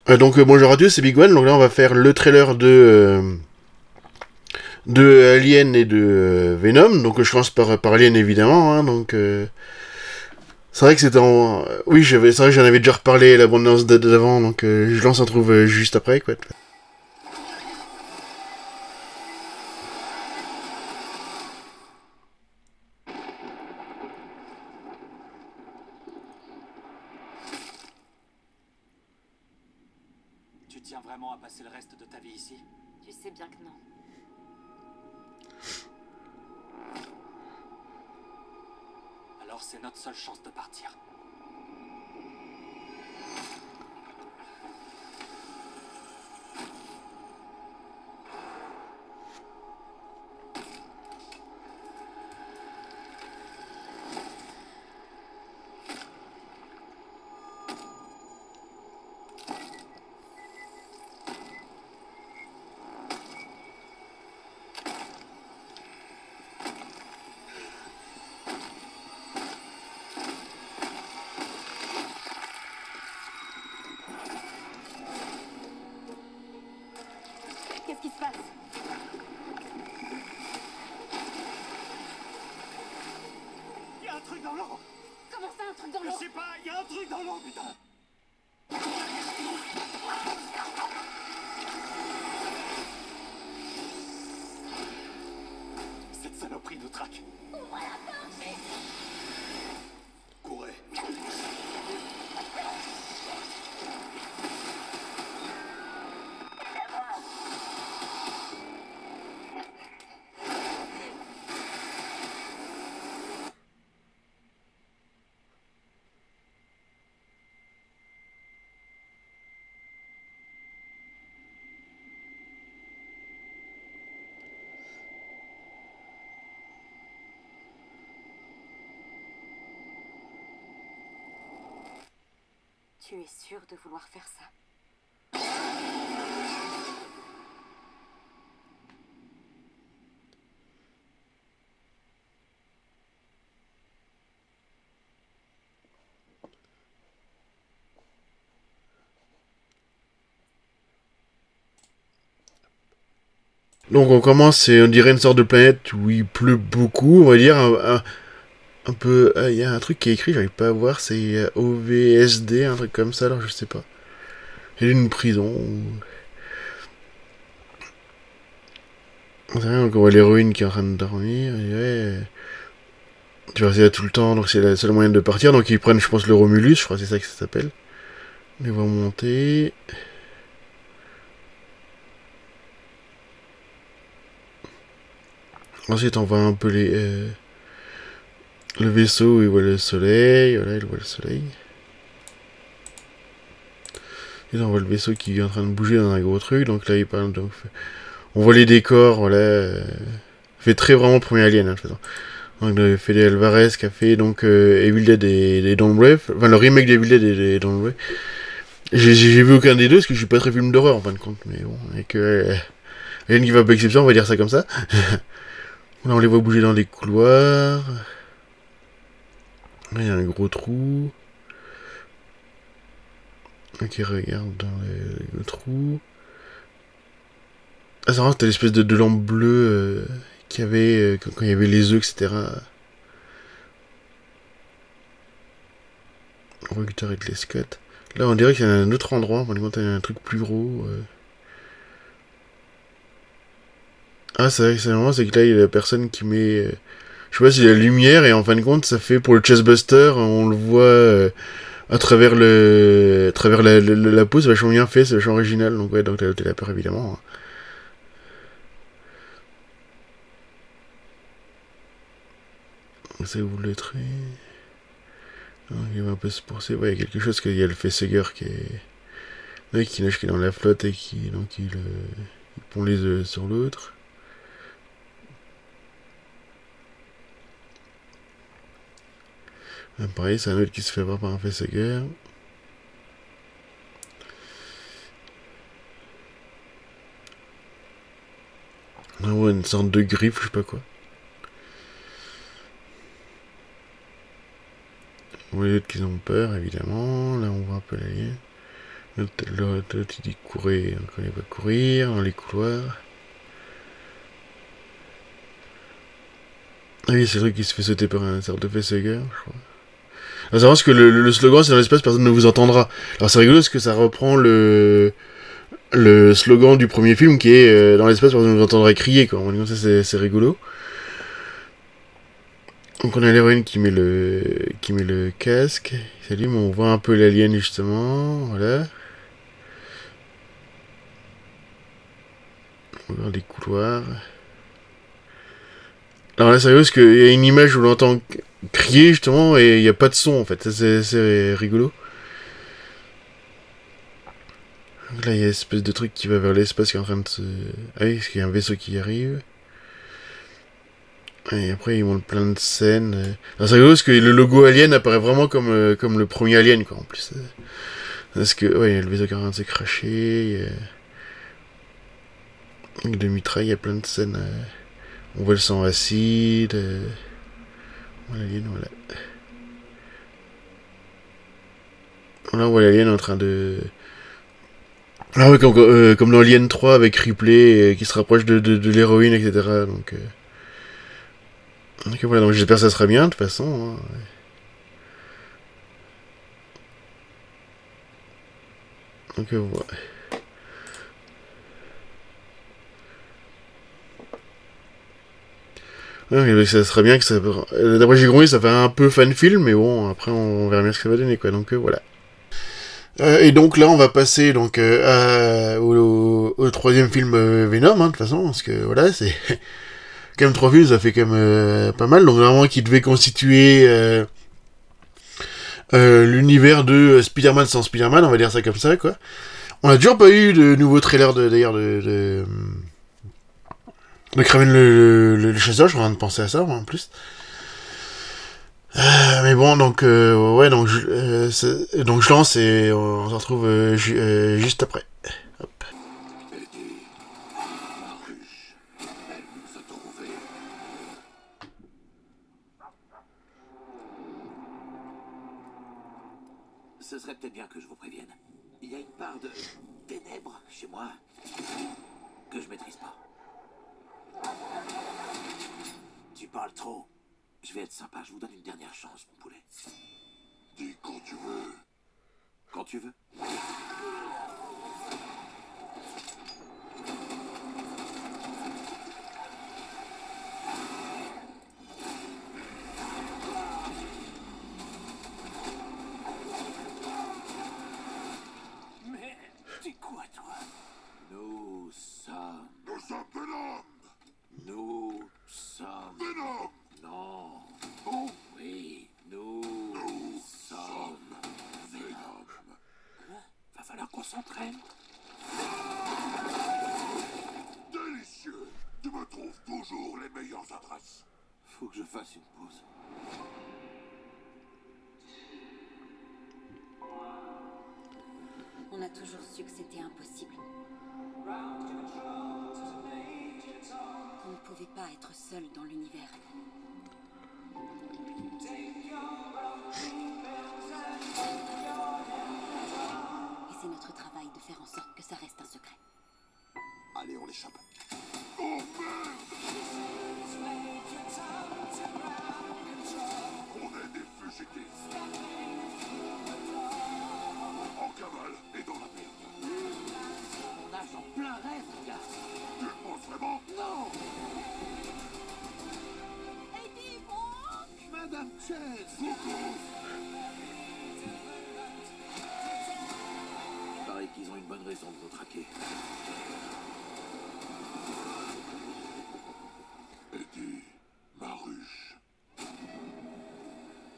Bonjour à tous, c'est Big One. Donc là, on va faire le trailer de Alien et de Venom. Donc je commence par Alien évidemment. Hein, c'est vrai que c'était en... Oui, c'est vrai que j'en avais déjà reparlé la bande-annonce d'avant, donc je lance un trouve juste après, quoi. Tu tiens vraiment à passer le reste de ta vie ici? Tu sais bien que non. Alors c'est notre seule chance de partir. Qu'est-ce qui se passe? Il y a un truc dans l'eau! Comment ça, un truc dans Je l'eau? sais pas, il y a un truc dans l'eau, putain! Cette saloperie nous traque. Courez. Tu es sûr de vouloir faire ça? Donc on commence, et on dirait une sorte de planète où il pleut beaucoup, on va dire, un peu... Il y a un truc qui est écrit, j'arrive pas à voir, c'est OVSD, un truc comme ça, alors je sais pas. Il y a une prison... On sait rien, donc on voit l'héroïne qui est en train de dormir, et ouais... Tu vois, c'est là tout le temps, donc c'est la seule moyen de partir. Donc ils prennent, je pense, le Romulus, je crois que c'est ça que ça s'appelle. On les voit monter. Ensuite, on voit un peu le vaisseau, il voit le soleil. Voilà, il voit le soleil. Et là, on voit le vaisseau qui est en train de bouger dans un gros truc. Donc là, il parle. Donc, on voit les décors, voilà. Fait très vraiment premier Alien, hein, de toute façon. Donc, le Fede Alvarez qui a fait donc Evil Dead et Don't Breath. Enfin, le remake d'Evil Dead et Don't Breath. J'ai vu aucun des deux parce que je suis pas très film d'horreur en fin de compte. Mais bon, avec Alien qui va pas exception, on va dire ça comme ça. Là, on les voit bouger dans les couloirs. Là, il y a un gros trou. Ok, regarde dans le trou. Ah, c'est vrai, c'était l'espèce de lampe bleue qu'il y avait quand il y avait les œufs, etc. Recteur et Scott. Là, on dirait qu'il y a un autre endroit. On il y a un truc plus gros. Ah, c'est vrai que c'est vraiment, c'est que là, il y a la personne qui met. Je sais pas si la lumière, et en fin de compte, ça fait pour le Chestbuster, on le voit à travers la peau, c'est vachement bien fait, c'est vachement original. Donc, ouais, donc t'as la peur évidemment. Hein. C'est où le trait? Il va un peu se poursuivre. Ouais, il y a quelque chose qu'il y a le facehugger qui est. Ouais, qui nage, qui est dans la flotte et qui. Donc il pond les œufs sur l'autre. Ah, pareil, c'est un autre qui se fait voir par un facehugger. On voit une sorte de griffe, je sais pas quoi. On voit les autres qui ont peur, évidemment. Là, on voit un peu l'alien. L'autre, il dit courir, donc on va courir dans les couloirs. Ah oui, c'est le truc qui se fait sauter par un sorte de facehugger, je crois. Alors, c'est vrai que le slogan, c'est dans l'espace, personne ne vous entendra. Alors c'est rigolo parce que ça reprend le slogan du premier film qui est dans l'espace, personne ne vous entendra crier, quoi. Donc ça, c'est rigolo. Donc on a l'héroïne qui met le casque. Salut, on voit un peu l'alien justement, voilà. On va voir les couloirs. Alors là, c'est rigolo parce qu'il y a une image où l'on entend crier justement et il n'y a pas de son en fait. Ça, c'est rigolo. Donc là, il y a une espèce de truc qui va vers l'espace qui est en train de se. Ah oui, parce qu'il y a un vaisseau qui arrive. Et après, ils montrent plein de scènes. Alors, c'est rigolo parce que le logo Alien apparaît vraiment comme le premier Alien, quoi, en plus. Parce que, ouais, il y a le vaisseau qui est en train de se cracher. Avec des mitrailles, il y a plein de scènes. On voit le sang acide. Voilà, l'alien, voilà. Là, on voit l'alien en train de. Ah ouais, comme dans Alien 3 avec Ripley qui se rapproche de l'héroïne, etc. Donc voilà, donc j'espère que ça sera bien, de toute façon. Hein. Donc voilà. Ouais, ça serait bien que ça. D'après j'ai compris, ça fait un peu fan film, mais bon, après on verra bien ce que ça va donner, quoi. Donc voilà. Et donc là, on va passer donc au troisième film Venom, hein, de toute façon, parce que voilà, c'est quand même 3 films, ça fait quand même pas mal. Donc vraiment, qui devait constituer l'univers de Spider-Man sans Spider-Man, on va dire ça comme ça, quoi. On a toujours pas eu de nouveau trailer d'ailleurs de Kraven le chasseur, je suis en train de penser à ça, moi, en plus. Mais bon, donc, ouais, donc je lance et on se retrouve juste après. Hop. Ce serait peut-être bien que je vous prévienne. Il y a une part de ténèbres chez moi que je maîtrise pas. Tu parles trop. Je vais être sympa, je vous donne une dernière chance, mon poulet. Dis quand tu veux. Quand tu veux. Mais t'es quoi, toi? Nous sommes Venom. Nous sommes Venom. Non. Oh oui, nous sommes Venom. Quoi? Va falloir qu'on s'entraîne. Délicieux. Tu me trouves toujours les meilleures adresses. Faut que je fasse une pause. On a toujours su que c'était impossible. On ne pouvait pas être seul dans l'univers. Et c'est notre travail de faire en sorte que ça reste un secret. Allez, on l'échappe. Oh merde! On est des fugitifs. En cavale et dans la merde. On nage en plein rêve, mon gars. Tu le penses vraiment? Non! Eddie, Franck! Madame Chase! Coucou! Paraît qu'ils ont une bonne raison de nous traquer. Eddie, ma ruche.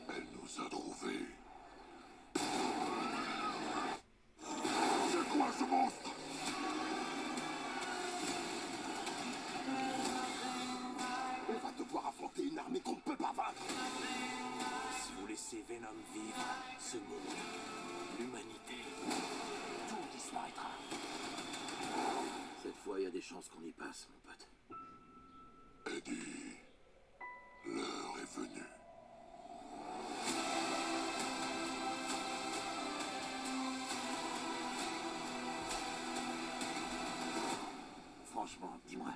Elle nous a trouvés. C'est quoi ce monstre? On va devoir affronter une armée qu'on ne peut pas vaincre. Si vous laissez Venom vivre, ce monde, l'humanité, tout disparaîtra. Cette fois, il y a des chances qu'on y passe, mon pote. Eddie, l'heure est venue. Dis-moi,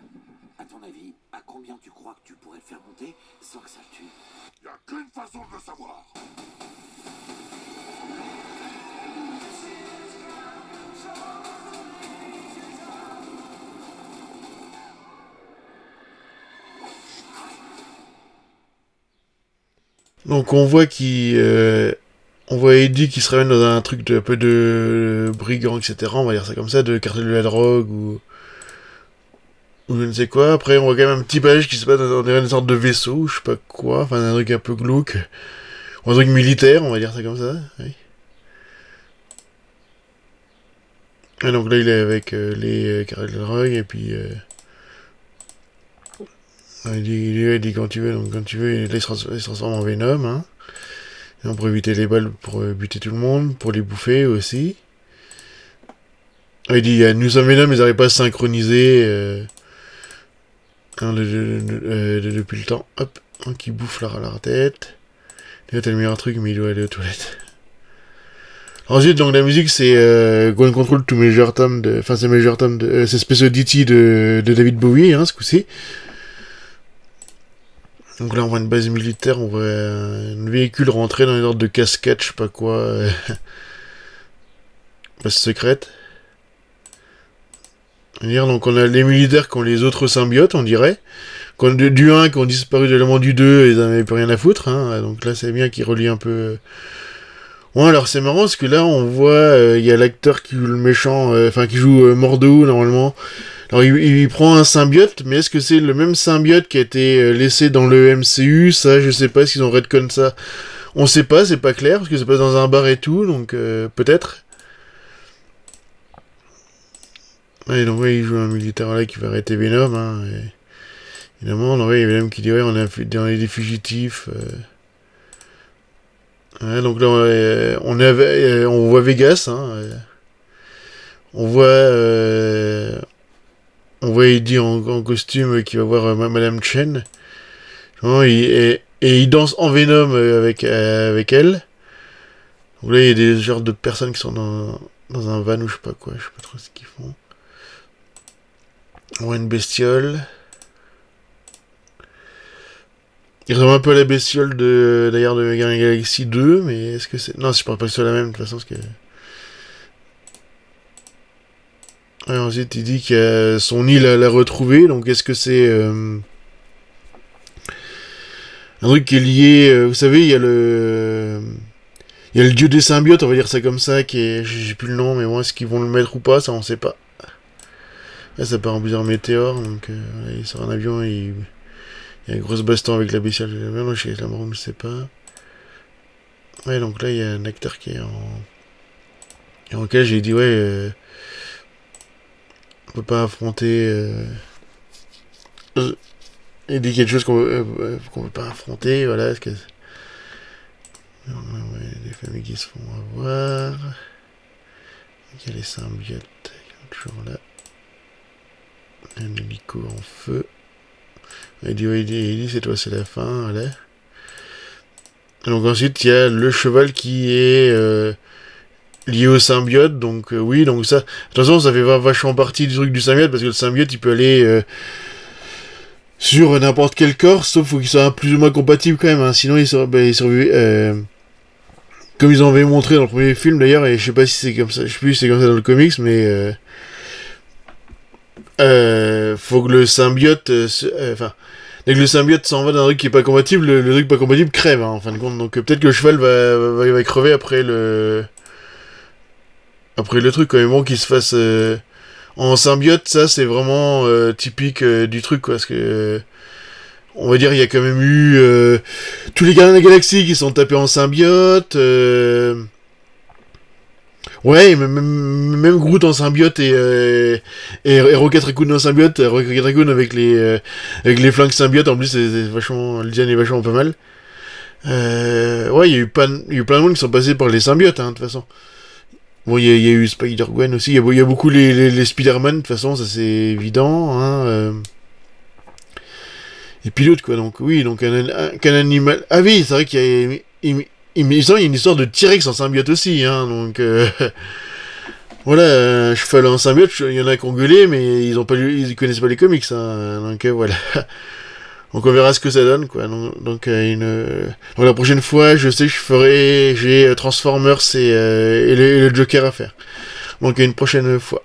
à ton avis, à combien tu crois que tu pourrais le faire monter sans que ça le tue? Y a qu'une façon de le savoir. Donc on voit on voit Eddie qui se ramène dans un truc de un peu de brigand, etc. On va dire ça comme ça, de cartel de la drogue ou je ne sais quoi. Après on voit quand même un petit passage qui se passe dans une sorte de vaisseau, je sais pas quoi, enfin un truc un peu glauque. Ou un truc militaire, on va dire ça comme ça. Oui. Et donc là il est avec les cartels de la drogue et puis il dit quand tu veux, donc quand tu veux, là, il se transforme en Venom, hein. Et on peut éviter les balles pour buter tout le monde, pour les bouffer aussi. Il dit, nous sommes Venom, ils n'arrivent pas à se synchroniser depuis le temps. Hop, un qui bouffe la tête. Là, t'as le meilleur truc, mais il doit aller aux toilettes. Ensuite, donc la musique, c'est Ground Control to Major Tom, enfin c'est Major Tom, c'est Space Oddity de David Bowie, hein, ce coup-ci. Donc là, on voit une base militaire, on voit un véhicule rentrer dans une sorte de cascade, je sais pas quoi. Base secrète. Donc on a les militaires qui ont les autres symbiotes, on dirait. Du 1 qui ont disparu de l'élément du 2, ils n'avaient plus rien à foutre. Hein. Donc là, c'est bien qu'ils relient un peu... Ouais, alors c'est marrant, parce que là, on voit, il y a l'acteur qui joue le méchant, enfin qui joue Mordo, normalement. Alors il prend un symbiote, mais est-ce que c'est le même symbiote qui a été laissé dans le MCU? Ça, je sais pas s'ils ont redcon ça. On sait pas, c'est pas clair, parce que c'est pas dans un bar et tout, donc peut-être. Ouais, donc ouais, il joue un militaire là qui va arrêter Venom, hein, et... Évidemment, donc, ouais, il y a Venom qui dit ouais, on est des fugitifs. Ouais, donc là, on voit Vegas, hein, on voit Eddie en costume qui va voir Madame Chen. Et il danse en Venom avec elle. Donc là, il y a des genres de personnes qui sont dans un van ou je sais pas quoi, je sais pas trop ce qu'ils font. On voit une bestiole. Il ressemble un peu à la bestiole d'ailleurs de Guardians of the Galaxy 2, mais est-ce que c'est... Non, je parle pas que c'est la même, de toute façon, parce que... Ouais, ensuite, il dit que son île l'a retrouvé, donc est-ce que c'est... un truc qui est lié... vous savez, il y a le dieu des symbiotes, on va dire ça comme ça, qui est... J'ai plus le nom, mais bon, est-ce qu'ils vont le mettre ou pas, ça, on sait pas. Là, ça part en plusieurs météores, donc il sort un avion et... Il y a une grosse baston avec la bestiole de la mer, chez la mort, je sais pas. Ouais, donc là, il y a un acteur qui est en cage, j'ai dit, ouais, on peut pas affronter... il dit quelque chose qu'on peut pas affronter, voilà, est-ce que... Ouais, les familles qui se font avoir... Il y a les symbiotes, qui sont toujours là. Un hélico en feu. Il dit c'est toi, c'est la fin, voilà. Donc ensuite, il y a le cheval qui est lié au symbiote, donc oui, donc ça... Attention, ça fait vachement partie du truc du symbiote, parce que le symbiote, il peut aller sur n'importe quel corps, sauf qu'il soit plus ou moins compatible quand même, hein. Sinon il survivait... comme ils en avaient montré dans le premier film, d'ailleurs, et je sais pas si c'est comme ça, je sais plus si c'est comme ça dans le comics, mais... faut que le symbiote... Enfin... Dès que le symbiote s'en va d'un truc qui est pas compatible, le truc pas compatible crève, hein, en fin de compte. Donc peut-être que le cheval va crever après le truc, quand même. Bon, qu'il se fasse en symbiote, ça c'est vraiment typique du truc, quoi. Parce que on va dire, il y a quand même eu tous les Gardiens de la Galaxie qui sont tapés en symbiote. Ouais, même Groot en symbiote et Rocket Raccoon en symbiote, Rocket Raccoon avec les flingues symbiotes, en plus c'est vachement, le design est vachement pas mal. Ouais, il y a eu plein de monde qui sont passés par les symbiotes, hein, de toute façon. Bon, il y a eu Spider-Gwen aussi, il y a beaucoup les Spider-Man, de toute façon, ça c'est évident, hein. Et puis l'autre, quoi, donc oui, donc qu'un animal... Ah oui, c'est vrai qu'il y a... Il y a une histoire de T-Rex en symbiote aussi, hein, donc... Voilà, cheval en symbiote, il y en a qui ont gueulé, mais ils connaissent pas les comics, hein, donc voilà. Donc on verra ce que ça donne, quoi. Donc la prochaine fois, je sais que j'ai Transformers et le Joker à faire. Donc à une prochaine fois.